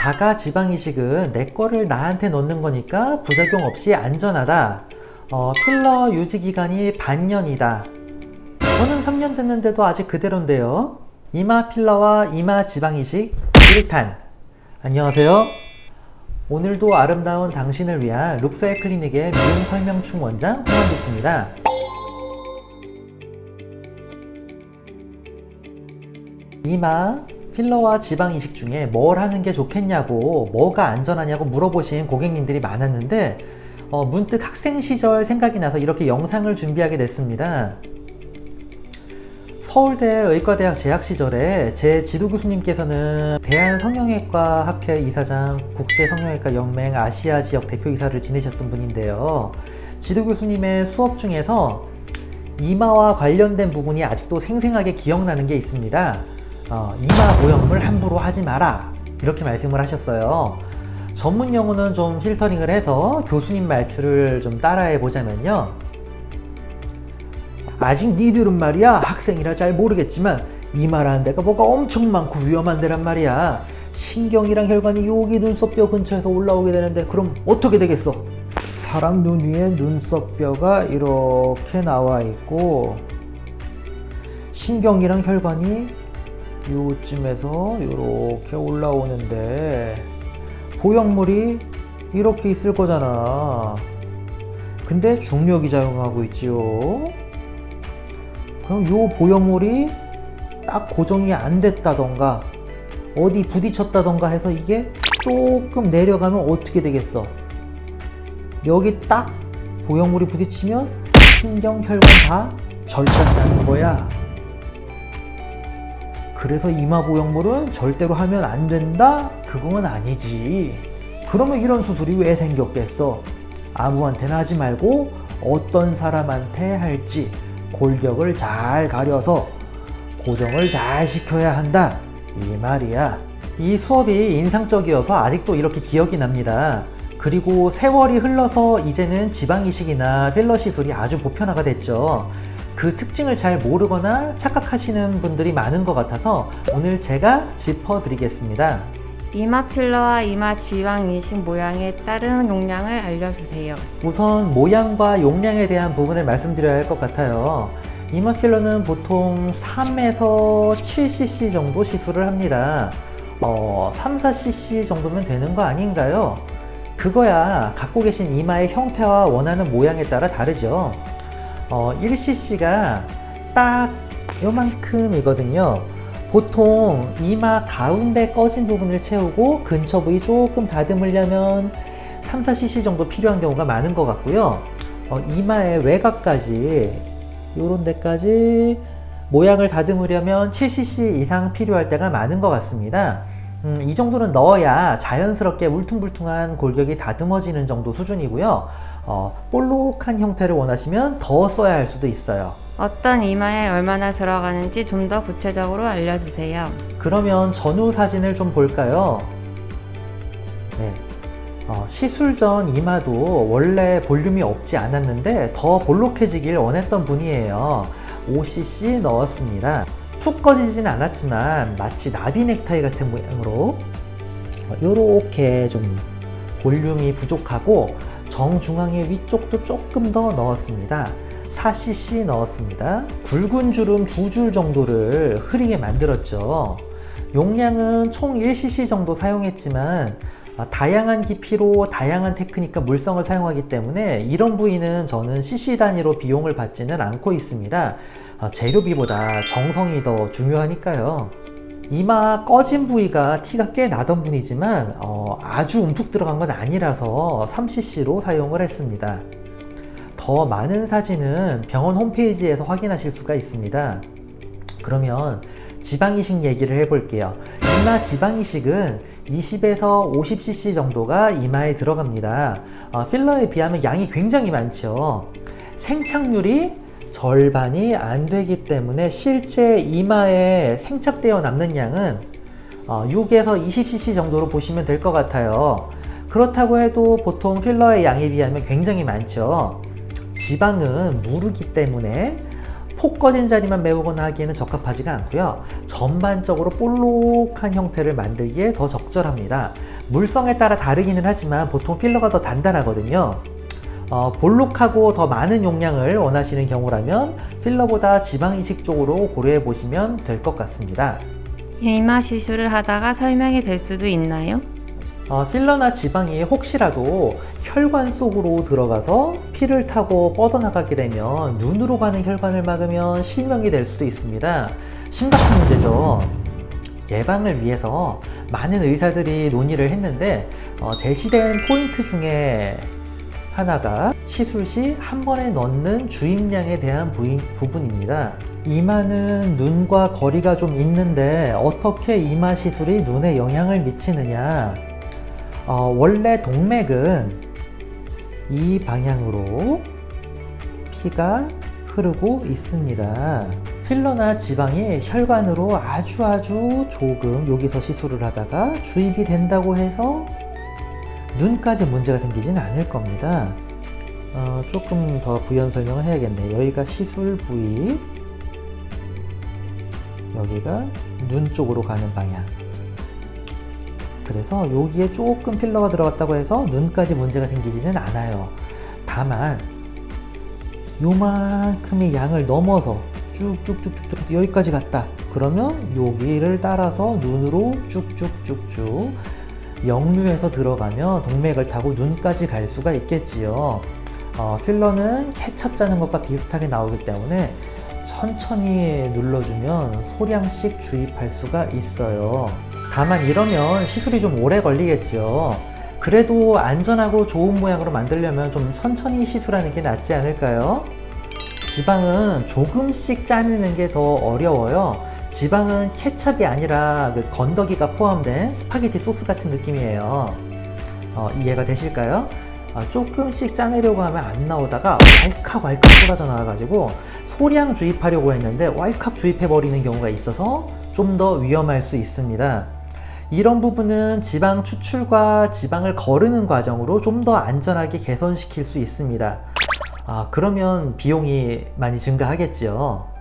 자가 지방 이식은 내 거를 나한테 넣는 거니까 부작용 없이 안전하다. 필러 유지 기간이 반년이다. 저는 3년 됐는데도 아직 그대로인데요. 이마 필러와 이마 지방 이식 1탄. 안녕하세요. 오늘도 아름다운 당신을 위한 룩셀 클리닉의 미용 설명충 원장 홍원기치입니다. 이마 필러와 지방 이식 중에 뭘 하는 게 좋겠냐고, 뭐가 안전하냐고 물어보신 고객님들이 많았는데 문득 학생 시절 생각이 나서 이렇게 영상을 준비하게 됐습니다. 서울대 의과대학 재학 시절에 제 지도 교수님께서는 대한성형외과 학회 이사장, 국제성형외과 연맹 아시아 지역 대표이사를 지내셨던 분인데요. 지도 교수님의 수업 중에서 이마와 관련된 부분이 아직도 생생하게 기억나는 게 있습니다. 이마 보형물 함부로 하지 마라, 이렇게 말씀을 하셨어요. 전문 용어는 좀 필터링을 해서 교수님 말투를 좀 따라해 보자면요. 아직 니들은 말이야, 학생이라 잘 모르겠지만 이마라는 데가 뭐가 엄청 많고 위험한 데란 말이야. 신경이랑 혈관이 여기 눈썹뼈 근처에서 올라오게 되는데 그럼 어떻게 되겠어? 사람 눈 위에 눈썹뼈가 이렇게 나와 있고 신경이랑 혈관이 요쯤에서 이렇게 올라오는데 보형물이 이렇게 있을 거잖아. 근데 중력이 작용하고 있지요. 그럼 요 보형물이 딱 고정이 안 됐다던가 어디 부딪혔다던가 해서 이게 조금 내려가면 어떻게 되겠어? 여기 딱 보형물이 부딪히면 신경, 혈관 다 절단나는 거야. 그래서 이마 보형물은 절대로 하면 안 된다? 그건 아니지. 그러면 이런 수술이 왜 생겼겠어? 아무한테나 하지 말고 어떤 사람한테 할지 골격을 잘 가려서 고정을 잘 시켜야 한다, 이 말이야. 이 수업이 인상적이어서 아직도 이렇게 기억이 납니다. 그리고 세월이 흘러서 이제는 지방 이식이나 필러 시술이 아주 보편화가 됐죠. 그 특징을 잘 모르거나 착각하시는 분들이 많은 것 같아서 오늘 제가 짚어드리겠습니다. 이마 필러와 이마 지방 이식 모양에 따른 용량을 알려주세요. 우선 모양과 용량에 대한 부분을 말씀드려야 할 것 같아요. 이마 필러는 보통 3에서 7cc 정도 시술을 합니다. 3, 4cc 정도면 되는 거 아닌가요? 그거야 갖고 계신 이마의 형태와 원하는 모양에 따라 다르죠. 1cc가 딱 요만큼이거든요. 보통 이마 가운데 꺼진 부분을 채우고 근처 부위 조금 다듬으려면 3, 4cc 정도 필요한 경우가 많은 것 같고요. 이마의 외곽까지 요런 데까지 모양을 다듬으려면 7cc 이상 필요할 때가 많은 것 같습니다. 이 정도는 넣어야 자연스럽게 울퉁불퉁한 골격이 다듬어지는 정도 수준이고요. 볼록한 형태를 원하시면 더 써야 할 수도 있어요. 어떤 이마에 얼마나 들어가는지 좀 더 구체적으로 알려주세요. 그러면 전후 사진을 좀 볼까요? 네. 시술 전 이마도 원래 볼륨이 없지 않았는데 더 볼록해지길 원했던 분이에요. 5cc 넣었습니다. 툭 꺼지진 않았지만 마치 나비 넥타이 같은 모양으로 요렇게 좀 볼륨이 부족하고 정중앙의 위쪽도 조금 더 넣었습니다. 4cc 넣었습니다. 굵은 주름 2줄 정도를 흐리게 만들었죠. 용량은 총 1cc 정도 사용했지만 다양한 깊이로 다양한 테크닉과 물성을 사용하기 때문에 이런 부위는 저는 cc 단위로 비용을 받지는 않고 있습니다. 재료비보다 정성이 더 중요하니까요. 이마 꺼진 부위가 티가 꽤 나던 분이지만 아주 움푹 들어간 건 아니라서 3cc로 사용을 했습니다. 더 많은 사진은 병원 홈페이지에서 확인하실 수가 있습니다. 그러면 지방 이식 얘기를 해볼게요. 이마 지방 이식은 20에서 50cc 정도가 이마에 들어갑니다. 필러에 비하면 양이 굉장히 많죠. 생착률이 절반이 안 되기 때문에 실제 이마에 생착되어 남는 양은 6에서 20cc 정도로 보시면 될 것 같아요. 그렇다고 해도 보통 필러의 양에 비하면 굉장히 많죠. 지방은 무르기 때문에 폭 꺼진 자리만 메우거나 하기에는 적합하지가 않고요. 전반적으로 볼록한 형태를 만들기에 더 적절합니다. 물성에 따라 다르기는 하지만 보통 필러가 더 단단하거든요. 볼록하고 더 많은 용량을 원하시는 경우라면 필러보다 지방 이식 쪽으로 고려해 보시면 될 것 같습니다. 이마 시술을 하다가 설명이 될 수도 있나요? 필러나 지방이 혹시라도 혈관 속으로 들어가서 피를 타고 뻗어나가게 되면 눈으로 가는 혈관을 막으면 실명이 될 수도 있습니다. 심각한 문제죠. 예방을 위해서 많은 의사들이 논의를 했는데 제시된 포인트 중에 하나가 시술 시 한 번에 넣는 주입량에 대한 부분입니다. 이마는 눈과 거리가 좀 있는데 어떻게 이마 시술이 눈에 영향을 미치느냐? 원래 동맥은 이 방향으로 피가 흐르고 있습니다. 필러나 지방이 혈관으로 아주 조금 여기서 시술을 하다가 주입이 된다고 해서 눈까지 문제가 생기진 않을 겁니다. 조금 더 부연 설명을 해야겠네. 여기가 시술 부위, 여기가 눈 쪽으로 가는 방향. 그래서 여기에 조금 필러가 들어갔다고 해서 눈까지 문제가 생기지는 않아요. 다만 요만큼의 양을 넘어서 쭉쭉쭉쭉 여기까지 갔다. 그러면 여기를 따라서 눈으로 쭉쭉쭉쭉 역류해서 들어가면 동맥을 타고 눈까지 갈 수가 있겠지요. 필러는 케첩 짜는 것과 비슷하게 나오기 때문에 천천히 눌러주면 소량씩 주입할 수가 있어요. 다만 이러면 시술이 좀 오래 걸리겠죠. 그래도 안전하고 좋은 모양으로 만들려면 좀 천천히 시술하는 게 낫지 않을까요? 지방은 조금씩 짜내는 게 더 어려워요. 지방은 케첩이 아니라 그 건더기가 포함된 스파게티 소스 같은 느낌이에요. 이해가 되실까요? 조금씩 짜내려고 하면 안 나오다가 왈칵 쏟아져 나와가지고 소량 주입하려고 했는데 왈칵 주입해버리는 경우가 있어서 좀 더 위험할 수 있습니다. 이런 부분은 지방 추출과 지방을 거르는 과정으로 좀 더 안전하게 개선시킬 수 있습니다. 그러면 비용이 많이 증가하겠지요.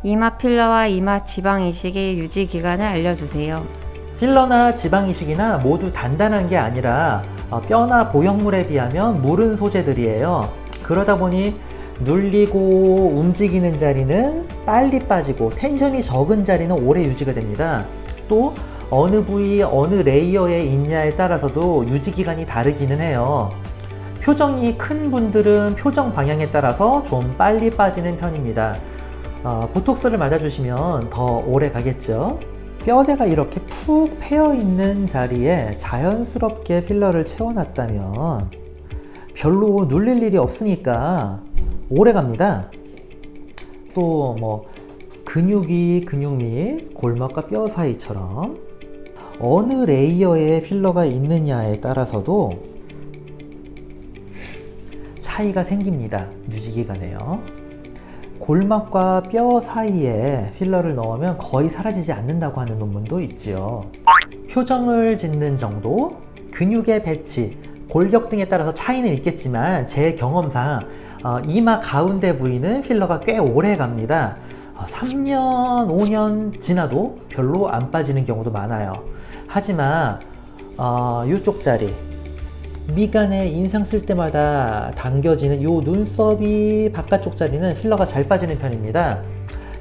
이마 필러와 이마 지방 이식의 유지 기간을 알려주세요. 필러나 지방 이식이나 모두 단단한 게 아니라 뼈나 보형물에 비하면 무른 소재들이에요. 그러다 보니 눌리고 움직이는 자리는 빨리 빠지고 텐션이 적은 자리는 오래 유지가 됩니다. 또 어느 부위 어느 레이어에 있냐에 따라서도 유지 기간이 다르기는 해요. 표정이 큰 분들은 표정 방향에 따라서 좀 빨리 빠지는 편입니다. 보톡스를 맞아주시면 더 오래 가겠죠. 뼈대가 이렇게 푹 패여 있는 자리에 자연스럽게 필러를 채워놨다면 별로 눌릴 일이 없으니까 오래 갑니다. 또 뭐 근육이 근육 및 골막과 뼈 사이처럼 어느 레이어에 필러가 있느냐에 따라서도 차이가 생깁니다. 유지기간에요. 골막과 뼈 사이에 필러를 넣으면 거의 사라지지 않는다고 하는 논문도 있지요. 표정을 짓는 정도, 근육의 배치, 골격 등에 따라서 차이는 있겠지만 제 경험상 이마 가운데 부위는 필러가 꽤 오래 갑니다. 3년, 5년 지나도 별로 안 빠지는 경우도 많아요. 하지만 이쪽 자리, 미간에 인상 쓸 때마다 당겨지는 요 눈썹이 바깥쪽 자리는 필러가 잘 빠지는 편입니다.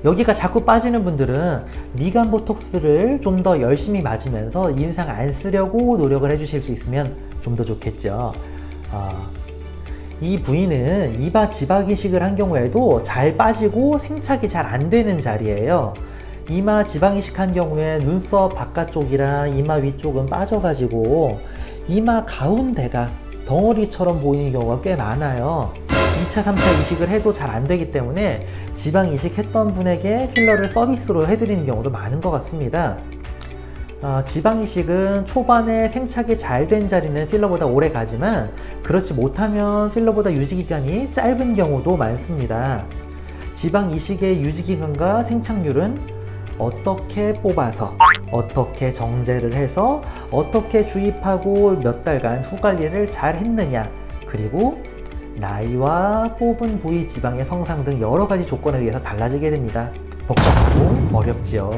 여기가 자꾸 빠지는 분들은 미간 보톡스를 좀 더 열심히 맞으면서 인상 안 쓰려고 노력을 해주실 수 있으면 좀 더 좋겠죠. 이 부위는 이마 지방 이식을 한 경우에도 잘 빠지고 생착이 잘 안 되는 자리예요. 이마 지방 이식한 경우에 눈썹 바깥쪽이랑 이마 위쪽은 빠져가지고 이마 가운데가 덩어리처럼 보이는 경우가 꽤 많아요. 2차, 3차 이식을 해도 잘 안 되기 때문에 지방 이식했던 분에게 필러를 서비스로 해드리는 경우도 많은 것 같습니다. 지방 이식은 초반에 생착이 잘 된 자리는 필러보다 오래 가지만 그렇지 못하면 필러보다 유지기간이 짧은 경우도 많습니다. 지방 이식의 유지기간과 생착률은 어떻게 뽑아서 어떻게 정제를 해서 어떻게 주입하고 몇 달간 후관리를 잘 했느냐, 그리고 나이와 뽑은 부위 지방의 성상 등 여러 가지 조건에 의해서 달라지게 됩니다. 복잡하고 어렵지요.